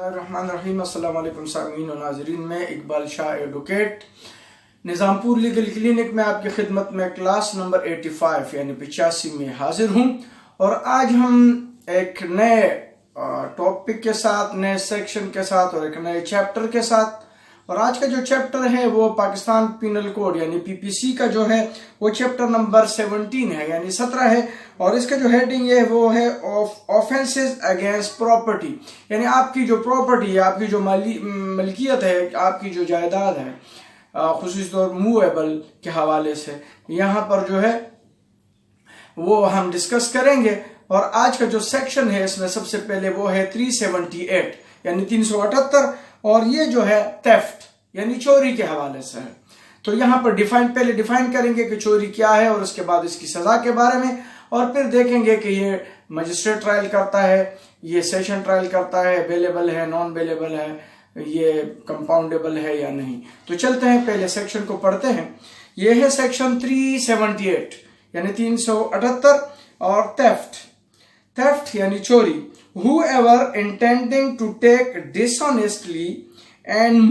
الرحمن الرحیم السلام علیکم سامعین و ناظرین. میں اقبال شاہ ایڈوکیٹ نظام پور لیگل کلینک میں آپ کی خدمت میں کلاس نمبر 85 یعنی 85 میں حاضر ہوں، اور آج ہم ایک نئے ٹاپک کے ساتھ، نئے سیکشن کے ساتھ اور ایک نئے چیپٹر کے ساتھ. اور آج کا جو چیپٹر ہے وہ پاکستان پینل کوڈ یعنی PPC کا جو ہے وہ چیپٹر نمبر 17 ہے یعنی 17 ہے، اور اس کا جو ہیڈنگ ہے وہ ہے آفینسز اگینسٹ پراپرٹی، یعنی آپ کی جو پراپرٹی ہے، آپ کی جو ملکیت ہے، آپ کی جو جائیداد ہے، خصوصی طور موویبل کے حوالے سے یہاں پر جو ہے وہ ہم ڈسکس کریں گے. اور آج کا جو سیکشن ہے اس میں سب سے پہلے وہ ہے 378 یعنی 378، اور یہ جو ہے تھیفٹ یعنی چوری کے حوالے سے ہے. تو یہاں پر پہلے ڈیفائن کریں گے کہ چوری کیا ہے، اور اس کے بعد اس کی سزا کے بارے میں، اور پھر دیکھیں گے کہ یہ مجسٹریٹ ٹرائل کرتا ہے، یہ سیشن ٹرائل کرتا ہے، بیلیبل ہے، نان بیلیبل ہے، یہ کمپاؤنڈیبل ہے یا نہیں. تو چلتے ہیں پہلے سیکشن کو پڑھتے ہیں. یہ ہے سیکشن 378 یعنی 378 اور تھیفٹ یعنی چوری. Whoever intending to take dishonestly and any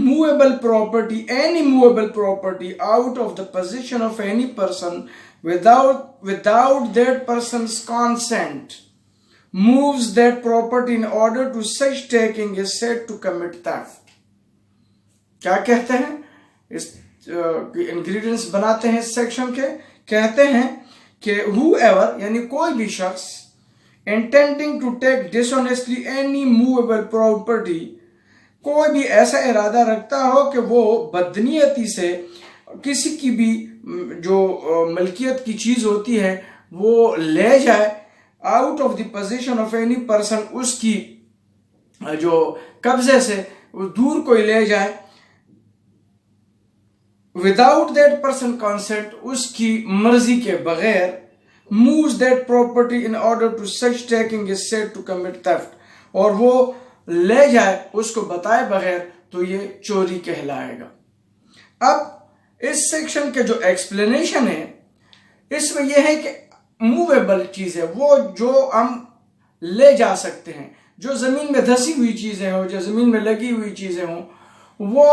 movable property out of the possession of any person without that person's consent moves that property in order to such taking is said to commit theft. کیا کہتے ہیں اس ingredients بناتے ہیں اس section کے؟ کہتے ہیں کہ whoever یعنی کوئی بھی شخص intending to take dishonestly any movable property، کوئی بھی ایسا ارادہ رکھتا ہو کہ وہ بدنیتی سے کسی کی بھی جو ملکیت کی چیز ہوتی ہے وہ لے جائے، out of the possession of any person، اس کی جو قبضے سے دور کوئی لے جائے، without that person consent، اس کی مرضی کے بغیر، moves that property in order to such taking is said to commit theft، اور وہ لے جائے اس کو بتائے بغیر، تو یہ چوری کہلائے گا. اب اس سیکشن کے جو ایکسپلینیشن ہے اس میں یہ ہے کہ موویبل چیزیں وہ جو ہم لے جا سکتے ہیں، جو زمین میں دھسی ہوئی چیزیں ہوں، جو زمین میں لگی ہوئی چیزیں ہوں، وہ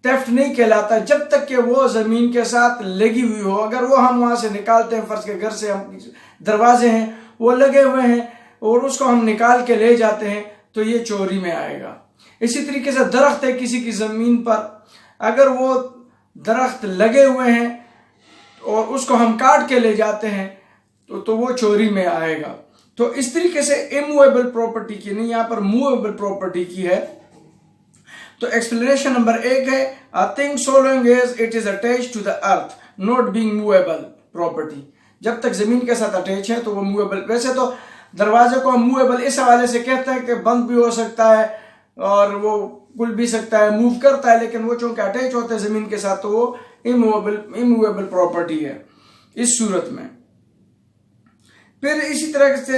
تھیفٹ نہیں کہلاتا جب تک کہ وہ زمین کے ساتھ لگی ہوئی ہو. اگر وہ ہم وہاں سے نکالتے ہیں، فرض کے گھر سے ہم دروازے ہیں وہ لگے ہوئے ہیں اور اس کو ہم نکال کے لے جاتے ہیں تو یہ چوری میں آئے گا. اسی طریقے سے درخت ہے کسی کی زمین پر، اگر وہ درخت لگے ہوئے ہیں اور اس کو ہم کاٹ کے لے جاتے ہیں تو وہ چوری میں آئے گا. تو اس طریقے سے اموویبل پراپرٹی کی نہیں، یہاں پر موویبل پراپرٹی کی ہے. تو ایکسپلینیشن نمبر 1 ہے a thing so long as it is attached to the earth not being movable property، جب تک زمین کے ساتھ اٹیچ ہے تو وہ موویبل. ویسے تو دروازے کو ہم موویبل اس حوالے سے کہتے ہیں کہ بند بھی ہو سکتا ہے اور وہ کھل بھی سکتا ہے، موو کرتا ہے، لیکن وہ چونکہ اٹیچ ہوتا ہے زمین کے ساتھ تو وہ اموویبل پراپرٹی ہے اس صورت میں. پھر اسی طرح سے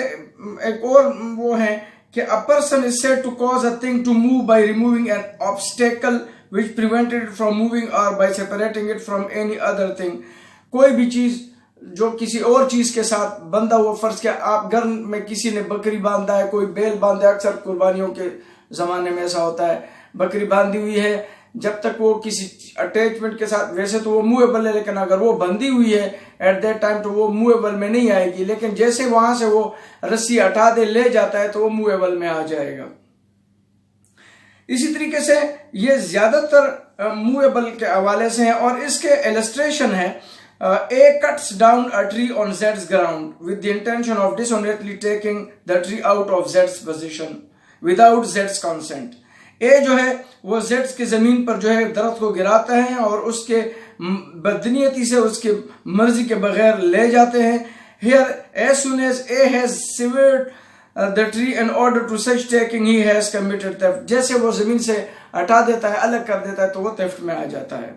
ایک اور وہ ہے کہ a person is said to cause a thing to move by removing an obstacle which prevented it from moving or by separating it from any other thing. کوئی بھی چیز جو کسی اور چیز کے ساتھ بندھا ہوا، فرض کیا آپ گھر میں کسی نے بکری باندھا ہے، کوئی بیل باندھا ہے، اکثر قربانیوں کے زمانے میں ایسا ہوتا ہے، بکری باندھی ہوئی ہے، جب تک وہ کسی اٹیچمنٹ کے ساتھ، ویسے تو وہ موویبل ہے لیکن اگر وہ بندھی ہوئی ہے ایٹ دیٹ ٹائم تو وہ موویبل میں نہیں آئے گی، لیکن جیسے وہاں سے وہ رسی ہٹا دے لے جاتا ہے تو وہ موویبل میں آ جائے گا. اسی طریقے سے یہ زیادہ تر موویبل کے حوالے سے ہیں، اور اس کے ایلسٹریشن ہے A cuts down a tree on Z's ground with the intention of dishonestly taking the tree out of Z's possession without Z's consent. A جو ہے وہ Z کی زمین پر جو ہے درخت کو گراتا ہے اور اس کے بدنیتی سے اس کے مرضی کے بغیر لے جاتے ہیں. Here as soon as A has severed the tree in order to such taking he has committed theft. جیسے وہ زمین سے ہٹا دیتا ہے، الگ کر دیتا ہے تو وہ theft میں آ جاتا ہے.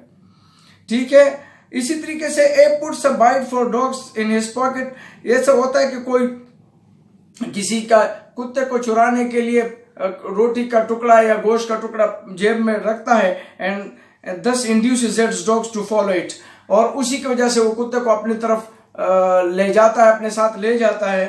ٹھیک ہے. اسی طریقے سے A puts a bite for dogs in his pocket. ایسا ہوتا ہے کہ کوئی کسی کا کتے کو چرانے کے لیے روٹی کا ٹکڑا یا گوشت کا ٹکڑا جیب میں رکھتا ہے and thus induces its dogs to follow it، اور اسی کی وجہ سے وہ کتے کو اپنی طرف لے جاتا ہے، اپنے ساتھ لے جاتا ہے.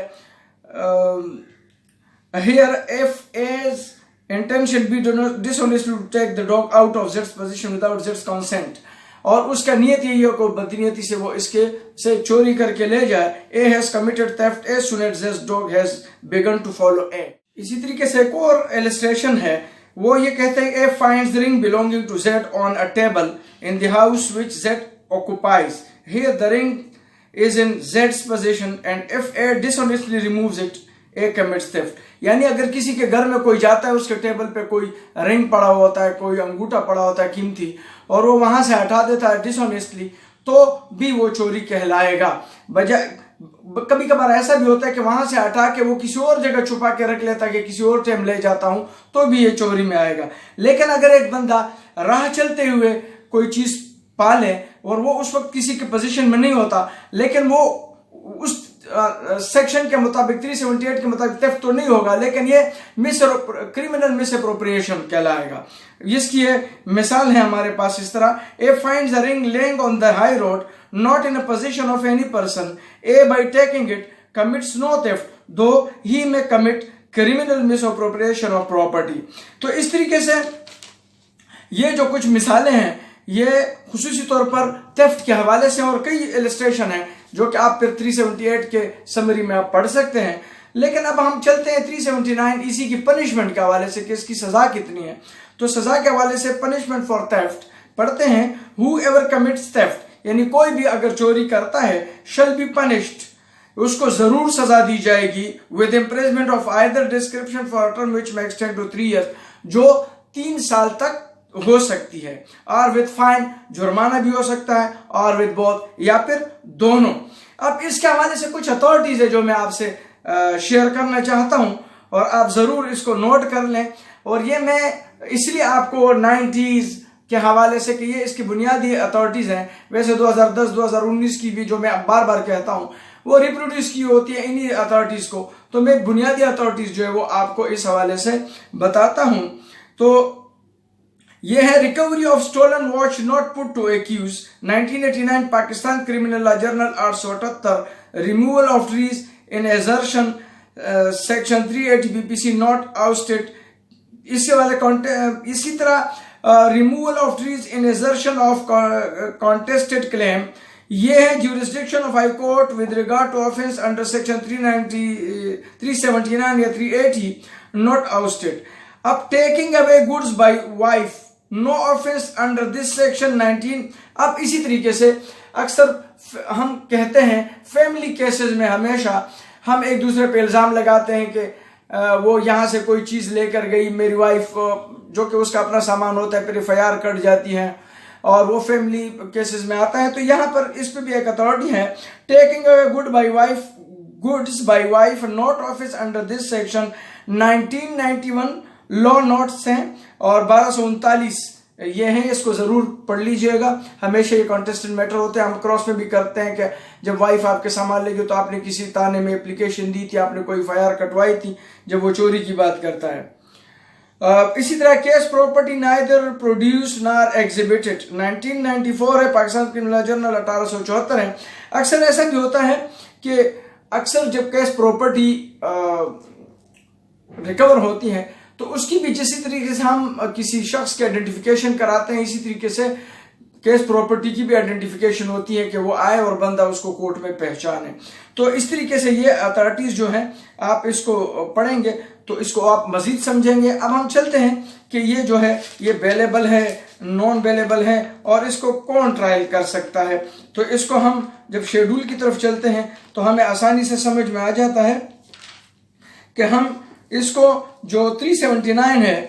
Here if as intention be dishonestly to take the dog out of Z's position without Z's consent. اور اس کا نیت یہی ہے کہ بدنیتی سے وہ اس کے سے چوری کر کے لے جائے. A has committed theft as soon as Z's dog has begun to follow A. اسی طریقے سے ایک اور illustration ہے. وہ یہ کہتے ہیں A finds the ring belonging to Z on a table in the house which Z occupies. Here the ring is in Z's possession and if A dishonestly removes it, A commits theft. یعنی اگر کسی کے گھر میں کوئی جاتا ہے, اس کے ٹیبل پہ کوئی رنگ پڑا ہوتا ہے, کوئی انگوٹھا پڑا ہوتا ہے قیمتی, اور وہ وہاں سے ہٹا دیتا ہے ڈسونیسٹلی, تو بھی وہ چوری کہلائے گا. بجائے کبھی کبھار ایسا بھی ہوتا ہے کہ وہاں سے ہٹا کے وہ کسی اور جگہ چھپا کے رکھ لیتا ہے کہ کسی اور ٹائم لے جاتا ہوں, تو بھی یہ چوری میں آئے گا. لیکن اگر ایک بندہ راہ چلتے ہوئے کوئی چیز پالے اور وہ اس وقت کسی کے پوزیشن میں نہیں ہوتا, لیکن وہ اس سیکشن کے مطابق 378 کے مطابق تھیفٹ تو نہیں ہوگا, لیکن یہ کرمنل مس اپروپریشن کہلائے گا. اس کی یہ مثال ہے ہمارے پاس اس طرح. A finds a ring laying on the high road not in a possession of any person. A by taking it commits no theft though he may commit criminal misappropriation of property. تو اس طریقے سے یہ جو کچھ مثالیں ہیں یہ خصوصی طور پر تھیفٹ کے حوالے سے, اور کئی السٹریشن ہیں جو کہ آپ پھر 378 کے سمری میں آپ پڑھ سکتے ہیں. لیکن اب ہم چلتے ہیں 379 اسی کی پنشمنٹ کے حوالے سے کہ اس کی سزا کتنی ہے. تو سزا کے حوالے سے پنشمنٹ فار تھیفٹ پڑھتے ہیں whoever commits theft, یعنی کوئی بھی اگر چوری کرتا ہے shall be punished, اس کو ضرور سزا دی جائے گی with imprisonment of either description for a term which may extend to 3 years, جو 3 سال تک ہو سکتی ہے, اور with fine, جرمانہ بھی ہو سکتا ہے, اور with both, یا پھر دونوں. اب اس کے حوالے سے کچھ اتھارٹیز ہے جو میں آپ سے شیئر کرنا چاہتا ہوں, اور آپ ضرور اس کو نوٹ کر لیں. اور یہ میں اس لیے آپ کو 90s کے حوالے سے کہ یہ اس کی بنیادی اتھارٹیز ہیں. ویسے 2010-2019 کی بھی جو میں بار بار کہتا ہوں وہ ریپروڈیوس کی ہوتی ہے انہی اتھارٹیز کو, تو میں بنیادی اتھارٹیز جو ہے وہ آپ کو اس حوالے سے بتاتا ہوں. تو یہ ہے recovery of stolen watch not put to accused 1989 Pakistan criminal law journal 878, removal of trees in assertion section 380 BPC not ousted. اسی طرح removal of trees in assertion of contested claim, یہ ہے jurisdiction of high court with regard to offence under section 379 یا 380 not ousted. اب taking away goods by wife, no offence under this section 19. اب اسی طریقے سے اکثر ہم کہتے ہیں فیملی کیسز میں ہمیشہ ہم ایک دوسرے پہ الزام لگاتے ہیں کہ وہ یہاں سے کوئی چیز لے کر گئی, میری وائف جو کہ اس کا اپنا سامان ہوتا ہے پھر FIR کٹ جاتی ہیں, اور وہ فیملی کیسز میں آتا ہے. تو یہاں پر اس پہ بھی ایک اتھارٹی ہے, taking away goods by wife not offence under this section 1991 law notes ہیں اور 1239 یہ ہیں, اس کو ضرور پڑھ لیجئے گا. ہمیشہ یہ کانٹیسٹنٹ میٹر ہوتے ہیں. ہم کراس میں بھی کرتے ہیں کہ جب وائف آپ کے سامان لے گی تو آپ نے کسی تانے میں اپلیکیشن دی تھی, آپ نے کوئی FIR کٹوائی تھی, جب وہ چوری کی بات کرتا ہے. اسی طرح کیس پراپرٹی نائدر پروڈیوس نار ایگزیبٹڈ 1994 ہے, پاکستان کرمنل جرنل 1874 ہے. اکثر ایسا بھی ہوتا ہے کہ اکثر جب کیس پراپرٹی ریکور ہوتی ہے تو اس کی بھی جسی طریقے سے ہم کسی شخص کے آئیڈینٹیفیکیشن کراتے ہیں, اسی طریقے سے کیس پراپرٹی کی بھی آئیڈینٹیفیکیشن ہوتی ہے کہ وہ آئے اور بندہ اس کو کورٹ میں پہچانے. تو اس طریقے سے یہ اتھارٹیز جو ہیں آپ اس کو پڑھیں گے تو اس کو آپ مزید سمجھیں گے. اب ہم چلتے ہیں کہ یہ جو ہے یہ بیلیبل ہے, نان بیلیبل ہے, اور اس کو کون ٹرائل کر سکتا ہے. تو اس کو ہم جب شیڈول کی طرف چلتے ہیں تو ہمیں آسانی سے سمجھ میں آ جاتا ہے کہ ہم اس کو جو 379 ہے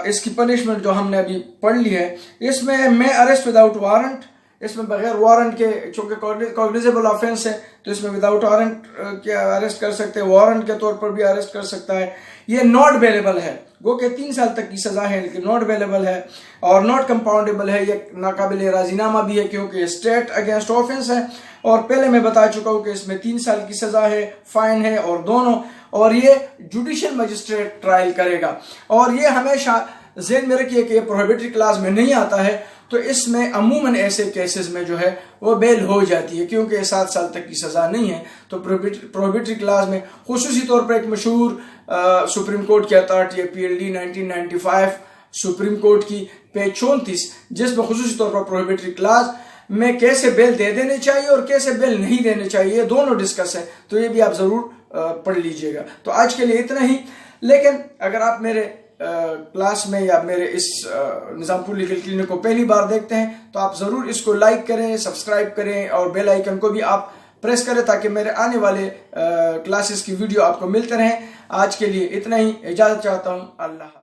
اس کی پنشمنٹ جو ہم نے ابھی پڑھ لی ہے, اس میں اریسٹ وداؤٹ وارنٹ, اس میں بغیر وارنٹ کے, چونکہ کوگنیزیبل آفینس ہے تو اس میں وداؤٹ وارنٹ کے اریسٹ کر سکتے ہیں, وارنٹ کے طور پر بھی اریسٹ کر سکتا ہے. یہ ناٹ بیلیبل ہے, گو کہ 3 سال تک کی سزا ہے لیکن ناٹ بیلیبل ہے, اور ناٹ کمپاؤنڈیبل ہے, یہ ناقابل راضی نامہ بھی ہے کیونکہ یہ اسٹیٹ اگینسٹ آفینس ہے, اور پہلے میں بتا چکا ہوں کہ اس میں 3 سال کی سزا ہے, فائن ہے اور دونوں, اور یہ جوڈیشل مجسٹریٹ ٹرائل کرے گا. اور یہ ہمیشہ ذہن میں رکھیے کہ یہ پروہیبٹری کلاس میں نہیں آتا ہے، تو اس میں عموماً ایسے کیسز میں جو ہے وہ بیل ہو جاتی ہے، کیونکہ یہ 7 سال تک کی سزا نہیں ہے۔ تو پروہیبٹری کلاس میں خصوصی طور پر ایک مشہور سپریم کورٹ کی اتھارٹی ہے PLD 1995 سپریم کورٹ کی پیج 34، جس میں خصوصی طور پر پروہیبٹری کلاس میں کیسے بیل دے دینے چاہیے اور کیسے بیل نہیں دینے چاہیے، دونوں ڈسکس ہے، تو یہ بھی آپ ضرور پڑھ لیجئے گا۔ تو آج کے لیے اتنا ہی، لیکن اگر آپ میرے کلاس میں یا میرے اس نظام پور لیگل کلینک کو پہلی بار دیکھتے ہیں تو آپ ضرور اس کو لائک کریں، سبسکرائب کریں اور بیل آئیکن کو بھی آپ پریس کریں تاکہ میرے آنے والے کلاسز کی ویڈیو آپ کو ملتے رہیں۔ آج کے لیے اتنا ہی، اجازت چاہتا ہوں، اللہ حافظ۔